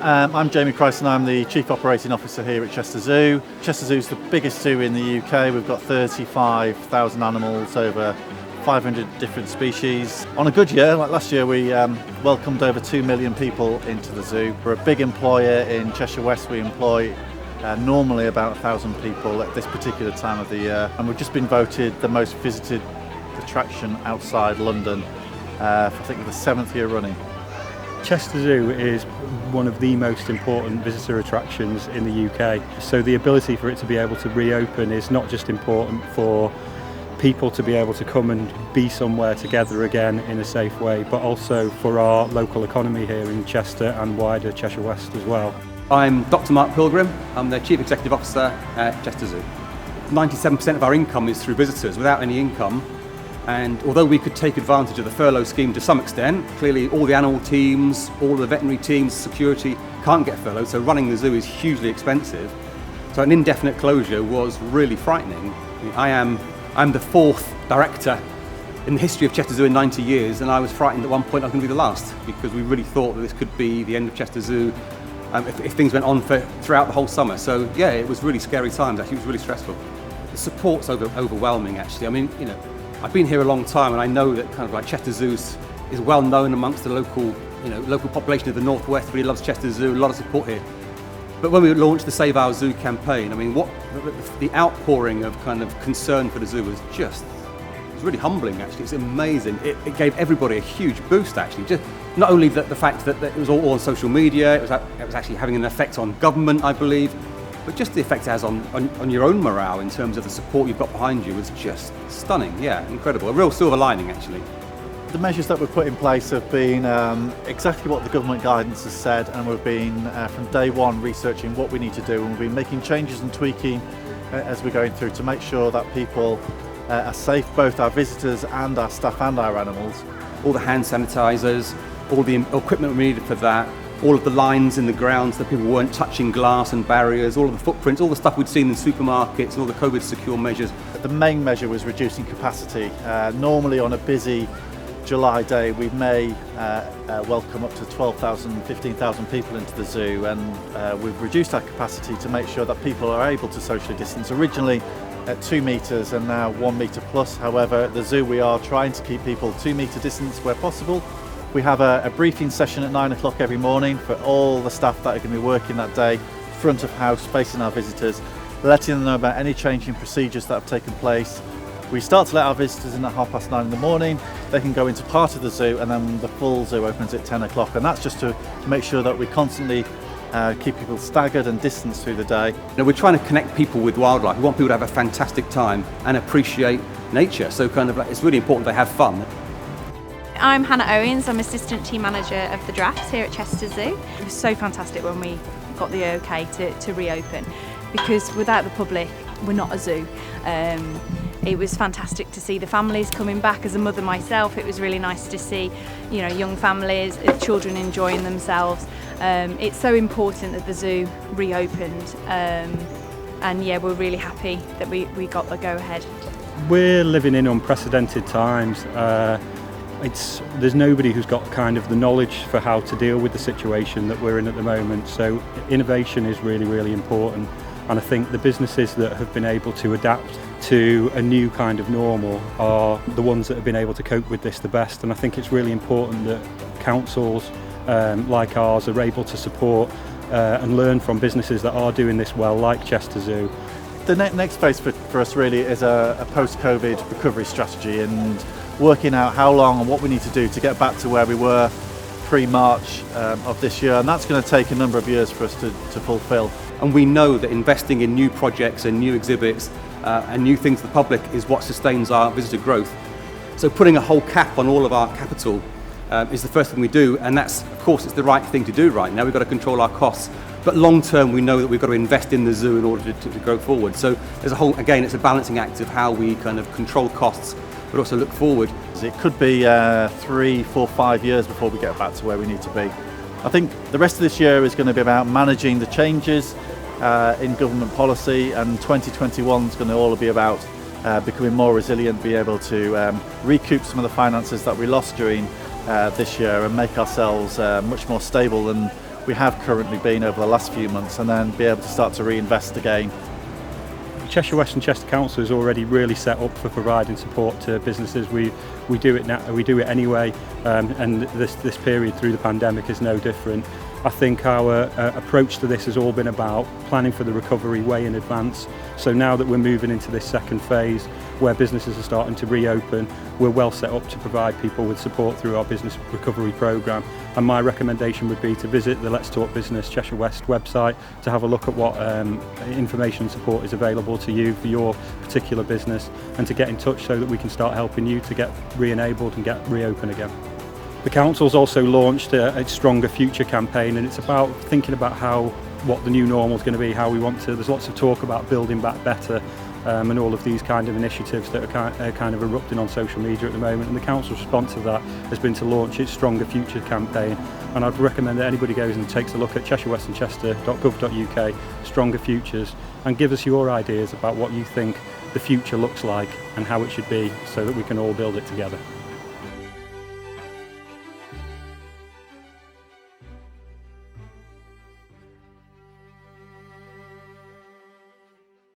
I'm Jamie Price and I'm the Chief Operating Officer here at Chester Zoo. Chester Zoo is the biggest zoo in the UK. We've got 35,000 animals, over 500 different species. On a good year, like last year, we welcomed over 2 million people into the zoo. We're a big employer in Cheshire West. We employ normally about 1,000 people at this particular time of the year. And we've just been voted the most visited attraction outside London for I think the 7th year running. Chester Zoo is one of the most important visitor attractions in the UK. So the ability for it to be able to reopen is not just important for people to be able to come and be somewhere together again in a safe way, but also for our local economy here in Chester and wider Cheshire West as well. I'm Dr. Mark Pilgrim. I'm the Chief Executive Officer at Chester Zoo. 97% of our income is through visitors. Without any income, and although we could take advantage of the furlough scheme to some extent, clearly all the animal teams, all the veterinary teams, security can't get furloughed, so running the zoo is hugely expensive. So an indefinite closure was really frightening. I'm the fourth director in the history of Chester Zoo in 90 years, and I was frightened at one point I was going to be the last, because we really thought that this could be the end of Chester Zoo if things went on throughout the whole summer. So yeah, it was really scary times. Actually, it was really stressful. The support's overwhelming, actually. I mean, I've been here a long time, and I know that kind of like Chester Zoo is well known amongst the local population of the Northwest. Everybody loves Chester Zoo, a lot of support here. But when we launched the Save Our Zoo campaign, I mean, the outpouring of kind of concern for the zoo was really humbling, actually. It's amazing. It gave everybody a huge boost, actually. Just not only the fact that it was all on social media, it was actually having an effect on government, I believe, but just the effect it has on your own morale in terms of the support you've got behind you was just stunning. Yeah, incredible. A real silver lining, actually. The measures that we've put in place have been exactly what the government guidance has said, and we've been from day one researching what we need to do, and we've been making changes and tweaking as we're going through to make sure that people are safe, both our visitors and our staff and our animals. All the hand sanitizers, all the equipment we needed for that, all of the lines in the ground so that people weren't touching glass and barriers, all of the footprints, all the stuff we'd seen in supermarkets and all the COVID secure measures. The main measure was reducing capacity. Normally on a busy July day we may welcome up to 12,000, 15,000 people into the zoo, and we've reduced our capacity to make sure that people are able to socially distance. Originally at 2 metres and now 1 metre plus. However, at the zoo we are trying to keep people 2 metre distance where possible. We have a briefing session at 9 o'clock every morning for all the staff that are going to be working that day, front of house, facing our visitors, letting them know about any changing procedures that have taken place. We start to let our visitors in at 9:30 in the morning. They can go into part of the zoo, and then the full zoo opens at 10 o'clock, and that's just to make sure that we constantly keep people staggered and distanced through the day. We're trying to connect people with wildlife. We want people to have a fantastic time and appreciate nature, so kind of like it's really important they have fun. I'm Hannah Owens. I'm Assistant Team Manager of the Drafts here at Chester Zoo. It was so fantastic when we got the OK to reopen, because without the public we're not a zoo. It was fantastic to see the families coming back. As a mother myself, it was really nice to see young families, children enjoying themselves. It's so important that the zoo reopened, and yeah, we're really happy that we got the go-ahead. We're living in unprecedented times. There's nobody who's got kind of the knowledge for how to deal with the situation that we're in at the moment, so innovation is really, really important, and I think the businesses that have been able to adapt to a new kind of normal are the ones that have been able to cope with this the best, and I think it's really important that councils like ours are able to support and learn from businesses that are doing this well, like Chester Zoo. The next phase for us really is a post-COVID recovery strategy, and working out how long and what we need to do to get back to where we were pre-March of this year, and that's going to take a number of years for us to fulfil. And we know that investing in new projects and new exhibits and new things to the public is what sustains our visitor growth. So putting a whole cap on all of our capital is the first thing we do, and that's, of course, it's the right thing to do right now. We've got to control our costs, but long term we know that we've got to invest in the zoo in order to go forward. So there's again, it's a balancing act of how we kind of control costs but also look forward. It could be 3, 4, 5 years before we get back to where we need to be. I think the rest of this year is going to be about managing the changes in government policy, and 2021 is going to all be about becoming more resilient, be able to recoup some of the finances that we lost during this year and make ourselves much more stable than we have currently been over the last few months, and then be able to start to reinvest again. Cheshire West and Chester Council is already really set up for providing support to businesses. We do it now, we do it anyway, and this period through the pandemic is no different. I think our approach to this has all been about planning for the recovery way in advance. So now that we're moving into this second phase where businesses are starting to reopen, we're well set up to provide people with support through our business recovery programme. And my recommendation would be to visit the Let's Talk Business Cheshire West website to have a look at what information and support is available to you for your particular business, and to get in touch so that we can start helping you to get re-enabled and get reopen again. The Council's also launched a Stronger Future campaign, and it's about thinking about what the new normal is going to be, how we want to. There's lots of talk about building back better, and all of these kind of initiatives that are kind of erupting on social media at the moment. And the Council's response to that has been to launch its Stronger Future campaign. And I'd recommend that anybody goes and takes a look at cheshirewestandchester.gov.uk, Stronger Futures, and give us your ideas about what you think the future looks like and how it should be, so that we can all build it together.